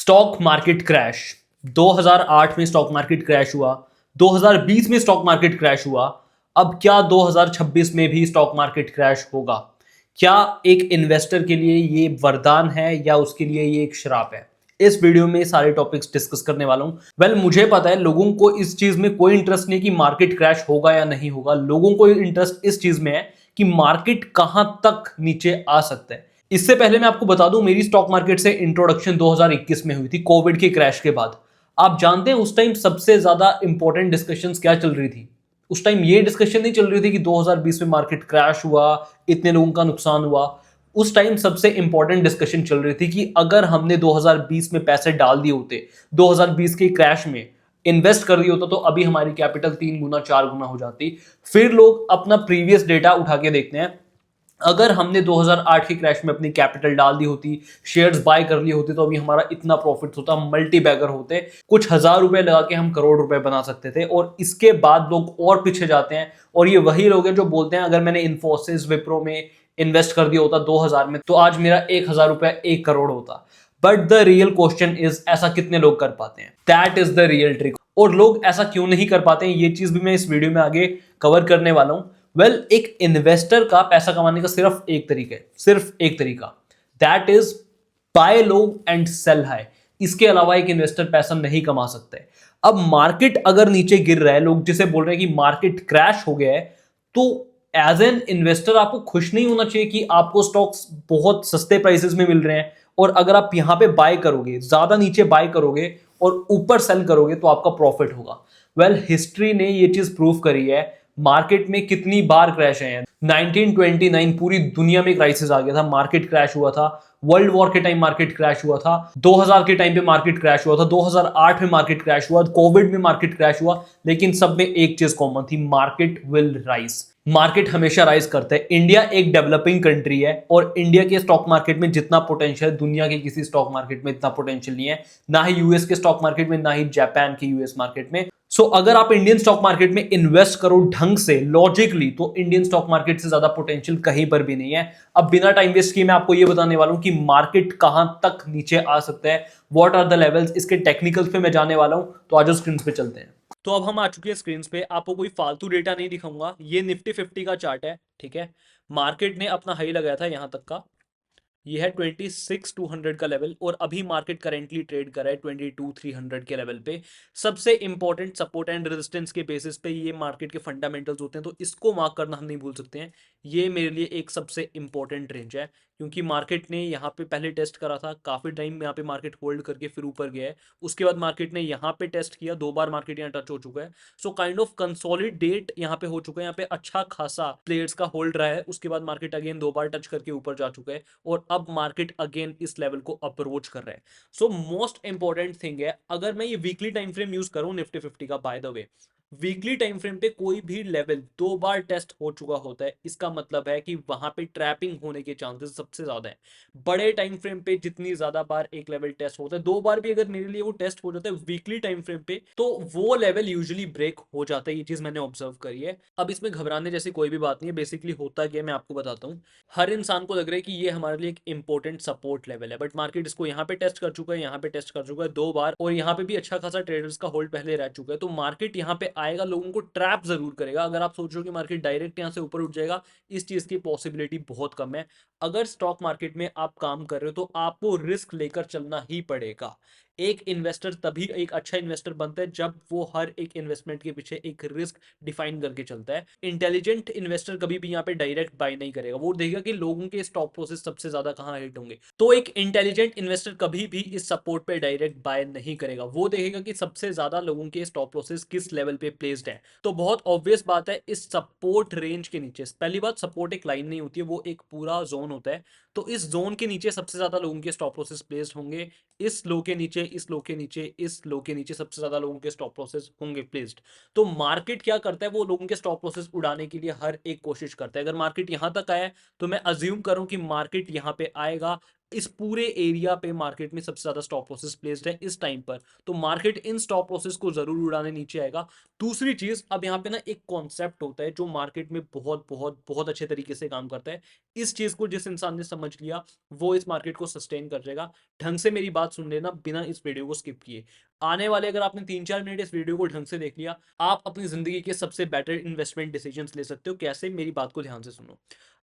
Stock market crash. 2008 में stock market crash हुआ, 2020 में स्टॉक मार्केट क्रैश हुआ। अब क्या 2026 में भी स्टॉक मार्केट क्रैश होगा? क्या एक इन्वेस्टर के लिए ये वरदान है या उसके लिए ये एक श्राप है? इस वीडियो में सारे टॉपिक्स डिस्कस करने वाला हूं। वेल, मुझे पता है लोगों को इस चीज में कोई इंटरेस्ट नहीं कि मार्केट क्रैश होगा या नहीं होगा। लोगों को इंटरेस्ट इस चीज में है कि मार्केट कहां तक नीचे आ सकता है। इससे पहले मैं आपको बता दूं, मेरी स्टॉक मार्केट से इंट्रोडक्शन 2021 में हुई थी, कोविड के क्रैश के बाद। आप जानते हैं उस टाइम सबसे ज्यादा इंपॉर्टेंट डिस्कशंस क्या चल रही थी? उस टाइम ये डिस्कशन नहीं चल रही थी कि 2020 में मार्केट क्रैश हुआ, इतने लोगों का नुकसान हुआ। उस टाइम सबसे इंपॉर्टेंट डिस्कशन चल रही थी कि अगर हमने 2020 में पैसे डाल दिए होते, 2020 के क्रैश में इन्वेस्ट कर दिया होता, तो अभी हमारी कैपिटल 3 गुना 4 गुना हो जाती। फिर लोग अपना प्रीवियस डेटा उठा के देखते हैं। अगर हमने 2008 के क्रैश में अपनी कैपिटल डाल दी होती, शेयर्स बाय कर लिए होते, तो अभी हमारा इतना प्रॉफिट होता, हम मल्टी बैगर होते, कुछ हजार रुपए लगा के हम करोड़ रुपए बना सकते थे। और इसके बाद लोग और पीछे जाते हैं, और ये वही लोग हैं जो बोलते हैं अगर मैंने इन्फोसिस विप्रो में इन्वेस्ट कर दिया होता 2000 में, तो आज मेरा 1000 रुपए 1 करोड़ होता। But the real question is, ऐसा कितने लोग कर पाते हैं? That is the real trick. और लोग ऐसा क्यों नहीं कर पाते हैं, ये चीज भी मैं इस वीडियो में आगे कवर करने वाला हूं। वेल, एक इन्वेस्टर का पैसा कमाने का सिर्फ एक तरीका है, सिर्फ एक तरीका, that is buy low and sell high. इसके अलावा एक इन्वेस्टर पैसा नहीं कमा सकता है। अब मार्केट अगर नीचे गिर रहा है, लोग जिसे बोल रहे हैं कि मार्केट क्रैश हो गया है, तो एज एन इन्वेस्टर आपको खुश नहीं होना चाहिए कि आपको स्टॉक्स बहुत सस्ते प्राइसेस में मिल रहे हैं, और अगर आप यहां पे बाय करोगे, ज्यादा नीचे बाय करोगे और ऊपर सेल करोगे, तो आपका प्रॉफिट होगा। वेल, हिस्ट्री ने ये चीज प्रूव करी है। मार्केट में कितनी बार क्रैश है। 1929 पूरी दुनिया में क्राइसिस आ गया था, मार्केट क्रैश हुआ था। वर्ल्ड वॉर के टाइम मार्केट क्रैश हुआ था, 2000 के टाइम पे मार्केट क्रैश हुआ था, 2008 में मार्केट क्रैश हुआ, कोविड में मार्केट क्रैश हुआ। लेकिन सब में एक चीज कॉमन थी, मार्केट विल राइज। मार्केट हमेशा राइज करता है। इंडिया एक डेवलपिंग कंट्री है, और इंडिया के स्टॉक मार्केट में जितना पोटेंशियल दुनिया के किसी स्टॉक मार्केट में इतना पोटेंशियल नहीं है, ना ही यूएस के स्टॉक मार्केट में, ना ही जापान के यूएस मार्केट में। सो अगर आप इंडियन स्टॉक मार्केट में इन्वेस्ट करो ढंग से, लॉजिकली, तो इंडियन स्टॉक मार्केट से ज्यादा पोटेंशियल कहीं पर भी नहीं है। अब बिना टाइम वेस्ट किए मैं आपको ये बताने वाला हूं कि मार्केट कहां तक नीचे आ सकता है, व्हाट आर द लेवल्स। इसके टेक्निकल्स पे मैं जाने वाला हूं, तो आज स्क्रीन पे चलते हैं। तो अब हम आ चुके हैं स्क्रीन पे। आपको कोई फालतू डेटा नहीं दिखाऊंगा, ये निफ्टी 50 का चार्ट है, ठीक है। मार्केट ने अपना हाई लगाया था यहां तक का, ये है 26,200 का लेवल, और अभी मार्केट करेंटली ट्रेड कर रहा है 22,300 के लेवल पे। सबसे इंपॉर्टेंट सपोर्ट एंड रेजिस्टेंस के बेसिस पे ये मार्केट के फंडामेंटल्स होते हैं, तो इसको मार्क करना हम नहीं भूल सकते हैं। ये मेरे लिए एक सबसे इंपॉर्टेंट रेंज है, क्योंकि मार्केट ने यहाँ पे पहले टेस्ट करा था, काफी टाइम यहाँ पे मार्केट होल्ड करके फिर ऊपर गया है। उसके बाद मार्केट ने यहाँ पे टेस्ट किया, 2 बार मार्केट यहाँ टच हो चुका है। सो काइंड ऑफ कंसोलिडेट यहाँ पे हो चुका है, यहाँ पे अच्छा खासा प्लेयर्स का होल्ड रहा है। उसके बाद मार्केट अगेन 2 बार टच करके ऊपर जा चुका है, और अब मार्केट अगेन इस लेवल को अप्रोच कर रहा है। सो मोस्ट इंपॉर्टेंट थिंग है, अगर मैं ये वीकली टाइम फ्रेम यूज करूं निफ्टी 50 का, by the way, weekly time frame पे कोई भी लेवल 2 बार टेस्ट हो चुका होता है, इसका मतलब है कि वहां पे ट्रैपिंग होने के चांसेस सबसे ज्यादा है। बड़े टाइम फ्रेम पे जितनी ज्यादा बार एक लेवल टेस्ट होता है, 2 बार भी अगर मेरे लिए वो टेस्ट हो जाता है वीकली टाइम फ्रेम पे, तो वो लेवल यूजुअली ब्रेक हो जाता है। ये चीज मैंने ऑब्जर्व करी है। अब इसमें घबराने जैसी कोई भी बात नहीं है। बेसिकली होता क्या है मैं आपको बताता हूँ। हर इंसान को लग रहा है कि ये हमारे लिए एक इंपॉर्टेंट सपोर्ट लेवल है, बट मार्केट इसको यहाँ पे टेस्ट कर चुका है, यहाँ पे टेस्ट कर चुका है 2 बार, और यहाँ पे भी अच्छा खासा ट्रेडर्स का होल्ड पहले रह चुका है। तो मार्केट यहाँ पे आएगा, लोगों को ट्रैप जरूर करेगा। अगर आप सोच रहे हो कि मार्केट डायरेक्ट यहाँ से ऊपर उठ जाएगा, इस चीज की पॉसिबिलिटी बहुत कम है। अगर स्टॉक मार्केट में आप काम कर रहे हो, तो आपको रिस्क लेकर चलना ही पड़ेगा। एक इन्वेस्टर तभी एक अच्छा इन्वेस्टर बनता है जब वो हर एक इन्वेस्टमेंट के पीछे एक रिस्क डिफाइन करके चलता है। इंटेलिजेंट इन्वेस्टर कभी भी यहाँ पे डायरेक्ट बाय नहीं करेगा, वो देखेगा कि लोगों के स्टॉप लॉसेस सबसे ज्यादा कहाँ हिट होंगे। तो एक इंटेलिजेंट इन्वेस्टर कभी भी इस सपोर्ट पे डायरेक्ट बाय नहीं करेगा, वो देखेगा कि सबसे ज्यादा लोगों के स्टॉप लॉसेस किस लेवल पे प्लेस्ड है। तो बहुत ऑब्वियस बात है, इस सपोर्ट रेंज के नीचे, पहली बात, सपोर्ट एक लाइन नहीं होती है, वो एक पूरा जोन होता है। तो इस जोन के नीचे सबसे ज्यादा लोगों के स्टॉप लॉसेस प्लेस्ड होंगे। इस लो के नीचे, इस लो के नीचे, इस लो के नीचे सबसे ज्यादा लोगों के स्टॉप लॉसेस होंगे प्लेस्ड। तो मार्केट क्या करता है, वो लोगों के स्टॉप लॉसेस उड़ाने के लिए हर एक कोशिश करता है। अगर मार्केट यहां तक आया है, तो मैं अज्यूम करूं कि मार्केट यहां पे आएगा, इस पूरे एरिया पे मार्केट में सबसे ज्यादा स्टॉप लॉसेस प्लेस्ड है इस टाइम पर, तो मार्केट इन स्टॉप लॉसेस को जरूर उड़ाने नीचे आएगा। दूसरी चीज, अब यहाँ पे ना एक कॉन्सेप्ट होता है जो मार्केट में बहुत बहुत बहुत अच्छे तरीके से काम करता है। इस चीज को जिस इंसान ने समझ लिया वो इस मार्केट को सस्टेन कर जाएगा। ढंग से मेरी बात सुन लेना बिना इस वीडियो को स्किप किए। आने वाले अगर आपने 3-4 मिनट इस वीडियो को ढंग से देख लिया, आप अपनी जिंदगी के सबसे बेटर इन्वेस्टमेंट डिसीजंस ले सकते हो। कैसे, मेरी बात को ध्यान से सुनो।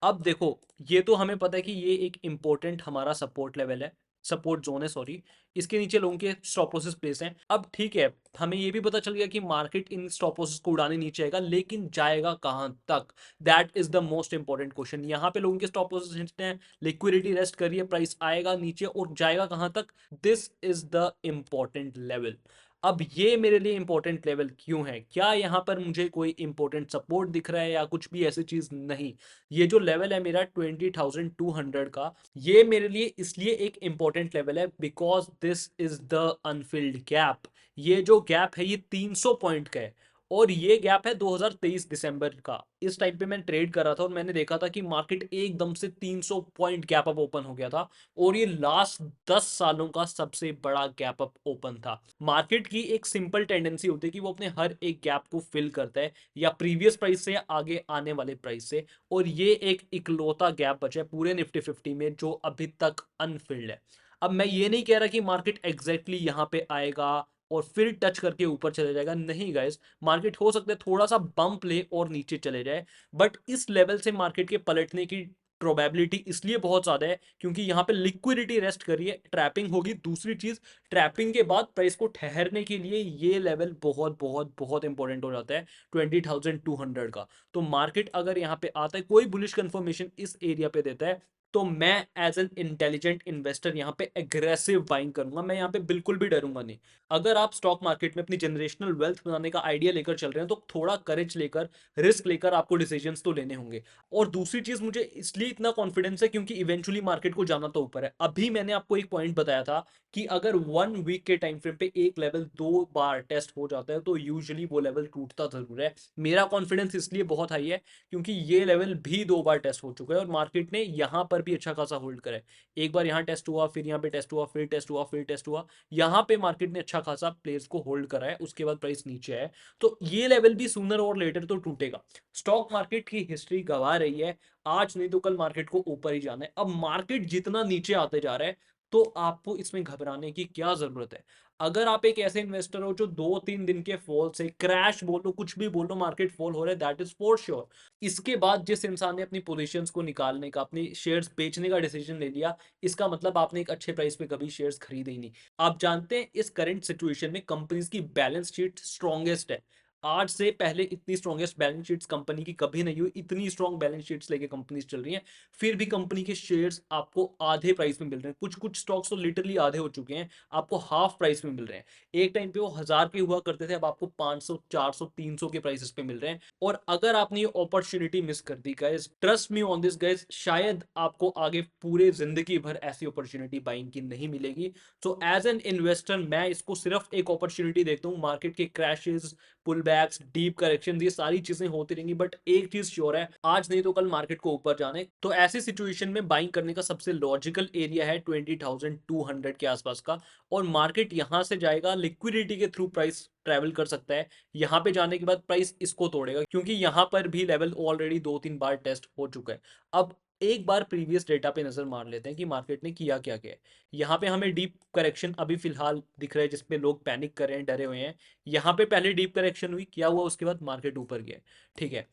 अब देखो, ये तो हमें पता है कि ये एक इंपॉर्टेंट हमारा सपोर्ट लेवल है, सपोर्ट जोन है सॉरी। इसके नीचे लोगों के स्टॉप लॉसेस प्लेस हैं। अब ठीक है, हमें ये भी पता चल गया कि मार्केट इन स्टॉप लॉसेस को उड़ाने नीचे आएगा, लेकिन जाएगा कहां तक? That is the most important question. यहाँ पे लोगों के स्टॉप लॉसेस हैं, लिक्विडिटी रेस्ट करिए, प्राइस आएगा नीचे और जाएगा कहां तक? This is the important level. अब ये मेरे लिए इंपॉर्टेंट लेवल क्यों है? क्या यहाँ पर मुझे कोई इंपॉर्टेंट सपोर्ट दिख रहा है या कुछ भी ऐसी चीज? नहीं। ये जो लेवल है मेरा 20,200 का, ये मेरे लिए इसलिए एक इंपॉर्टेंट लेवल है because this is the Anfield gap. ये जो गैप है ये 300 पॉइंट का है और ये गैप है 2023 दिसंबर का। इस टाइम पे मैं ट्रेड कर रहा था और मैंने देखा था कि मार्केट एकदम से 300 पॉइंट गैप अप ओपन हो गया था और ये लास्ट 10 सालों का सबसे बड़ा गैप अप ओपन था। मार्केट की एक सिंपल टेंडेंसी होती है कि वो अपने हर एक गैप को फिल करता है, या प्रीवियस प्राइस से या आगे आने वाले प्राइस से, और ये एक इकलौता गैप बचा है पूरे निफ्टी 50 में जो अभी तक अनफिल्ड है। अब मैं ये नहीं कह रहा कि मार्केट एग्जैक्टली यहां पे आएगा और फिर टच करके ऊपर चले जाएगा, नहीं गाइस। मार्केट हो सकता है थोड़ा सा बम्प ले और नीचे चले जाए, बट इस लेवल से मार्केट के पलटने की प्रोबेबिलिटी इसलिए बहुत ज्यादा है क्योंकि यहाँ पे लिक्विडिटी रेस्ट करिए, ट्रैपिंग होगी। दूसरी चीज, ट्रैपिंग के बाद प्राइस को ठहरने के लिए ये लेवल बहुत बहुत बहुत इंपॉर्टेंट हो जाता है 20,200 का। तो मार्केट अगर यहाँ पे आता है, कोई बुलिश कंफर्मेशन इस एरिया पे देता है, तो मैं एज एन इंटेलिजेंट इन्वेस्टर यहाँ पे एग्रेसिव बाइंग करूंगा। मैं यहाँ पे बिल्कुल भी डरूंगा नहीं। अगर आप स्टॉक मार्केट में अपनी जनरेशनल वेल्थ बनाने का आइडिया लेकर चल रहे हैं तो थोड़ा करेज लेकर, रिस्क लेकर आपको डिसीजंस तो लेने होंगे। और दूसरी चीज, मुझे इसलिए इतना कॉन्फिडेंस है क्योंकि इवेंचुअली मार्केट को जाना तो ऊपर है। अभी मैंने आपको एक पॉइंट बताया था कि अगर 1 वीक के टाइम फ्रेम पे एक लेवल 2 बार टेस्ट हो जाता है तो यूजुअली वो लेवल टूटता जरूर है। मेरा कॉन्फिडेंस इसलिए बहुत हाई है क्योंकि ये लेवल भी 2 बार टेस्ट हो चुका है और मार्केट ने यहां पर भी अच्छा खासा होल्ड करा है। एक बार यहां टेस्ट हुआ, फिर यहां पे टेस्ट हुआ, फिर टेस्ट हुआ, फिर टेस्ट हुआ। यहां पे मार्केट ने अच्छा खासा प्लेयर्स को होल्ड करा है, उसके बाद प्राइस नीचे है। तो ये लेवल भी सूनर और लेटर तो टूटेगा। स्टॉक मार्केट की हिस्ट्री गवा रही है, आज नहीं तो कल मार्केट को ऊपर ही जाना है। अब मार्केट जितना नीचे आते जा रहा है तो आपको इसमें घबराने की क्या जरूरत है? अगर आप एक ऐसे इन्वेस्टर हो जो 2-3 दिन के फॉल से, क्रैश बोलो कुछ भी बोलो, मार्केट फॉल हो रहा है, दैट इज फॉर श्योर। इसके बाद जिस इंसान ने अपनी पोजीशंस को निकालने का, अपनी शेयर्स बेचने का डिसीजन ले लिया, इसका मतलब आपने एक अच्छे प्राइस पे कभी शेयर्स खरीदे ही नहीं। आप जानते हैं इस करंट सिचुएशन में कंपनीज की बैलेंस शीट स्ट्रॉन्गेस्ट है। आज से पहले इतनी स्ट्रॉन्गेस्ट बैलेंस शीट्स कंपनी की कभी नहीं हुई। इतनी स्ट्रॉन्ग बैलेंस शीट्स लेके कंपनीज चल रही हैं, फिर भी कंपनी के शेयर्स आपको आधे प्राइस में मिल रहे हैं। कुछ कुछ स्टॉक्स तो लिटरली आधे हो चुके हैं, आपको हाफ प्राइस में मिल रहे हैं। एक टाइम पे वो 1000 के हुआ करते थे, अब आपको 500, 400, 300 के प्राइसेस पे मिल रहे हैं। और अगर आपने ये अपॉर्चुनिटी मिस कर दी guys, trust me on this guys, शायद आपको आगे पूरे जिंदगी भर ऐसी अपॉर्चुनिटी बाइंग की नहीं मिलेगी। सो एज एन इन्वेस्टर मैं इसको सिर्फ एक अपॉर्चुनिटी देखता हूँ। मार्केट के क्रैशेस, पुल बैक्स, डीप करेक्शन, ये सारी चीजें होती रहेंगी, बट एक चीज श्योर है, आज नहीं तो कल मार्केट को ऊपर जाने। तो ऐसी सिचुएशन में बाइंग करने का सबसे लॉजिकल एरिया है 20,200 के आसपास का। और मार्केट यहां से जाएगा, लिक्विडिटी के थ्रू प्राइस ट्रेवल कर सकता है। यहां पे जाने के बाद प्राइस इसको तोड़ेगा क्योंकि यहां पर भी लेवल ऑलरेडी 2-3 बार टेस्ट हो चुका है। अब एक बार प्रीवियस डेटा पे नजर मार लेते हैं कि मार्केट ने किया क्या क्या है। यहाँ पे हमें डीप करेक्शन अभी फिलहाल दिख रहा है जिसपे लोग पैनिक कर रहे हैं, डरे हुए हैं। यहाँ पे पहले डीप करेक्शन हुई, क्या हुआ, उसके बाद मार्केट ऊपर गया। ठीक है,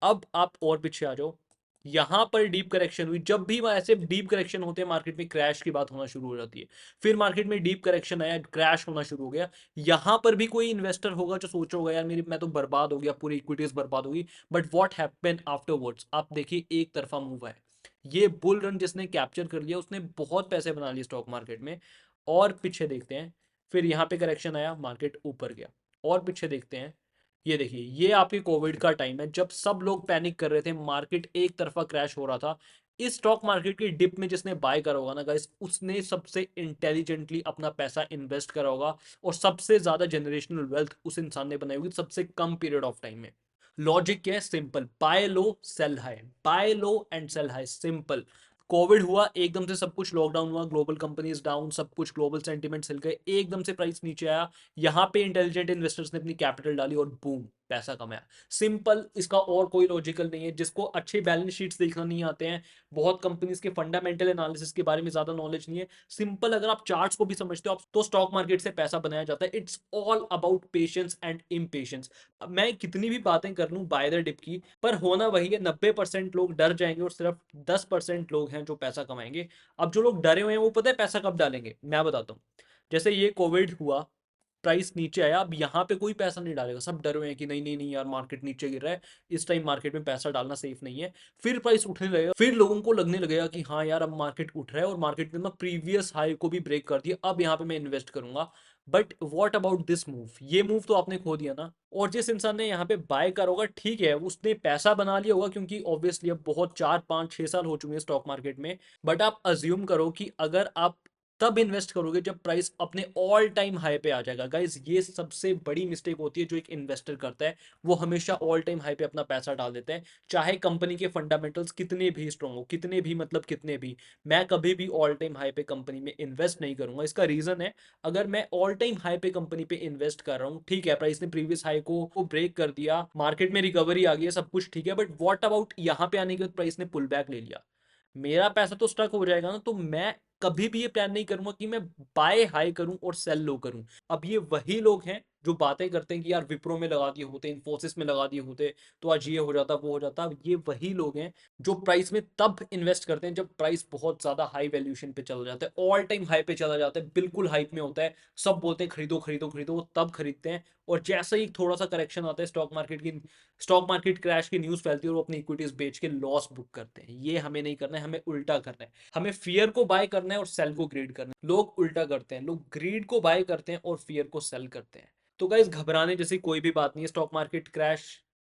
अब आप और पीछे आ जाओ। यहां पर डीप करेक्शन हुई, जब भी ऐसे डीप करेक्शन होते हैं मार्केट में क्रैश की बात होना शुरू हो जाती है। फिर मार्केट में डीप करेक्शन आया, क्रैश होना शुरू हो गया। यहां पर भी कोई इन्वेस्टर होगा जो सोच रहा होगा यार मेरी, मैं तो बर्बाद हो गया, पूरी इक्विटीज बर्बाद होगी। बट व्हाट हैपेंड आफ्टरवर्ड्स, आप देखिए एक तरफा मूव है। ये बुल रन जिसने कैप्चर कर लिया उसने बहुत पैसे बना लिए स्टॉक मार्केट में। और पीछे देखते हैं, फिर यहाँ पे करेक्शन आया, मार्केट ऊपर गया। और पीछे देखते हैं, ये देखिए ये आपकी कोविड का टाइम है जब सब लोग पैनिक कर रहे थे, मार्केट एक तरफा क्रैश हो रहा था। इस स्टॉक मार्केट की डिप में जिसने बाय करा होगा ना गाइस, उसने सबसे इंटेलिजेंटली अपना पैसा इन्वेस्ट करा होगा और सबसे ज्यादा जनरेशनल वेल्थ उस इंसान ने बनाई होगी सबसे कम पीरियड ऑफ टाइम में। लॉजिक क्या है? Simple, buy low sell high, buy low and sell high, simple. Covid हुआ, एकदम से सब कुछ लॉकडाउन हुआ, ग्लोबल कंपनीज डाउन, सब कुछ ग्लोबल सेंटिमेंट्स हिल गए, एकदम से प्राइस नीचे आया। यहाँ पे इंटेलिजेंट इन्वेस्टर्स ने अपनी कैपिटल डाली और बूम, पैसा कमाया। सिंपल, इसका और कोई लॉजिकल नहीं है। जिसको अच्छे बैलेंस शीट्स देखना नहीं आते हैं, बहुत कंपनीज के फंडामेंटल एनालिसिस के बारे में ज्यादा नॉलेज नहीं है, सिंपल अगर आप चार्ट्स को भी समझते हो आप, तो स्टॉक मार्केट से पैसा बनाया जाता है। It's all about patience and impatience. मैं कितनी भी बातें कर लूं बाय द डिप की, पर होना वही है, 90% लोग डर जाएंगे और सिर्फ 10% लोग हैं जो पैसा कमाएंगे। अब जो लोग डरे हुए हैं वो पता है पैसा कब डालेंगे, मैं बताता हूँ। जैसे ये कोविड हुआ, प्राइस नीचे आया, अब यहाँ पे कोई पैसा नहीं डालेगा, सब डरे हुए हैं कि नहीं नहीं नहीं यार, मार्केट नीचे गिर रहा है, इस टाइम मार्केट में पैसा डालना सेफ नहीं है। फिर प्राइस उठने लगेगा, फिर लोगों को लगने लगेगा कि हाँ यार, अब मार्केट उठ रहा है और मार्केट ने ना प्रीवियस हाई को भी ब्रेक कर दिया, अब यहाँ पे मैं इन्वेस्ट करूंगा। But what about this move, ये मूव तो आपने खो दिया ना। और जिस इंसान ने यहाँ पे बाय करा होगा, ठीक है उसने पैसा बना लिया होगा, क्योंकि ऑब्वियसली अब बहुत 4 5 6 साल हो चुके हैं स्टॉक मार्केट में। बट आप अज्यूम करो कि अगर आप तब इन्वेस्ट करोगे जब प्राइस अपने ऑल टाइम हाई पे आ जाएगा। गाइस, ये सबसे बड़ी मिस्टेक होती है जो एक इन्वेस्टर करता है, वो हमेशा ऑल टाइम हाई पे अपना पैसा डाल देता है, चाहे कंपनी के फंडामेंटल्स कितने भी स्ट्रॉन्ग हो, कितने भी मतलब कितने भी। मैं कभी भी ऑल टाइम हाई पे कंपनी में इन्वेस्ट नहीं करूंगा। इसका रीजन है, अगर मैं ऑल टाइम हाई पे कंपनी पे इन्वेस्ट कर रहा हूँ, ठीक है प्राइस ने प्रीवियस हाई को ब्रेक कर दिया, मार्केट में रिकवरी आ गई है, सब कुछ ठीक है, बट व्हाट अबाउट यहाँ पे आने के बाद प्राइस ने पुल बैक ले लिया, मेरा पैसा तो स्टक हो जाएगा ना। तो मैं कभी भी ये प्लान नहीं करूंगा कि मैं बाय हाई करूं और सेल लो करूं। अब ये वही लोग हैं जो बातें करते हैं कि यार विप्रो में लगा दिए होते, इन्फोसिस में लगा दिए होते तो आज ये हो जाता वो हो जाता। अब ये वही लोग हैं जो प्राइस में तब इन्वेस्ट करते हैं जब प्राइस बहुत ज्यादा हाई वैल्यूएशन पे चला जाता है, ऑल टाइम हाई पे चला जाता है, बिल्कुल हाइप में होता है, सब बोलते हैं खरीदो खरीदो खरीदो, वो तब खरीदते हैं। और जैसे ही थोड़ा सा करेक्शन आता है स्टॉक मार्केट क्रैश की न्यूज फैलती है और वो अपनी इक्विटीज बेच के लॉस बुक करते हैं। ये हमें नहीं करना है, हमें उल्टा करना है। हमें फियर को बाय करना है और सेल को ग्रीड करना है। लोग उल्टा करते हैं, लोग ग्रीड को बाय करते हैं और फियर को सेल करते हैं। तो गाइस, घबराने जैसी कोई भी बात नहीं है। स्टॉक मार्केट क्रैश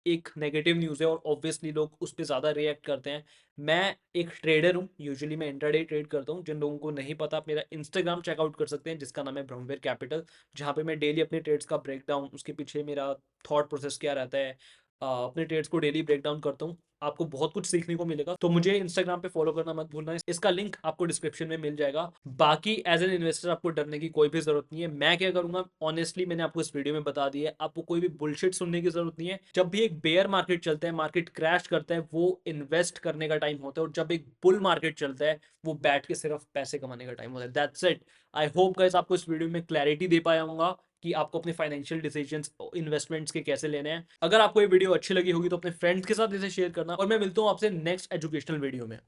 एक नेगेटिव न्यूज़ है और ऑब्वियसली लोग उस पर ज़्यादा रिएक्ट करते हैं। मैं एक ट्रेडर हूँ, यूजुअली मैं इंट्राडे ट्रेड करता हूँ। जिन लोगों को नहीं पता, आप मेरा इंस्टाग्राम चेकआउट कर सकते हैं जिसका नाम है ब्रह्मवीर कैपिटल, जहाँ पे मैं डेली अपने ट्रेड्स का ब्रेकडाउन, उसके पीछे मेरा थॉट प्रोसेस क्या रहता है, अपने ट्रेड्स को डेली ब्रेक डाउन करता हूँ। आपको बहुत कुछ सीखने को मिलेगा, तो मुझे इंस्टाग्राम पे फॉलो करना मत भूलना। इसका लिंक आपको डिस्क्रिप्शन में मिल जाएगा। बाकी एज एन इन्वेस्टर आपको डरने की कोई भी जरूरत नहीं है। मैं क्या करूंगा, ऑनेस्टली मैंने आपको इस वीडियो में बता दिया है, आपको कोई भी बुलशिट सुनने की जरूरत नहीं है। जब भी एक बेयर मार्केट चलता है, मार्केट क्रैश करता है, वो इन्वेस्ट करने का टाइम होता है, और जब एक बुल मार्केट चलता है, वो बैठ के सिर्फ पैसे कमाने का टाइम होता है। That's it. I hope guys आपको इस वीडियो में क्लैरिटी दे पाया हूँ कि आपको अपने फाइनेंशियल डिसीजंस इन्वेस्टमेंट्स के कैसे लेने हैं। अगर आपको ये वीडियो अच्छी लगी होगी तो अपने फ्रेंड्स के साथ इसे शेयर करना, और मैं मिलता हूँ आपसे नेक्स्ट एजुकेशनल वीडियो में।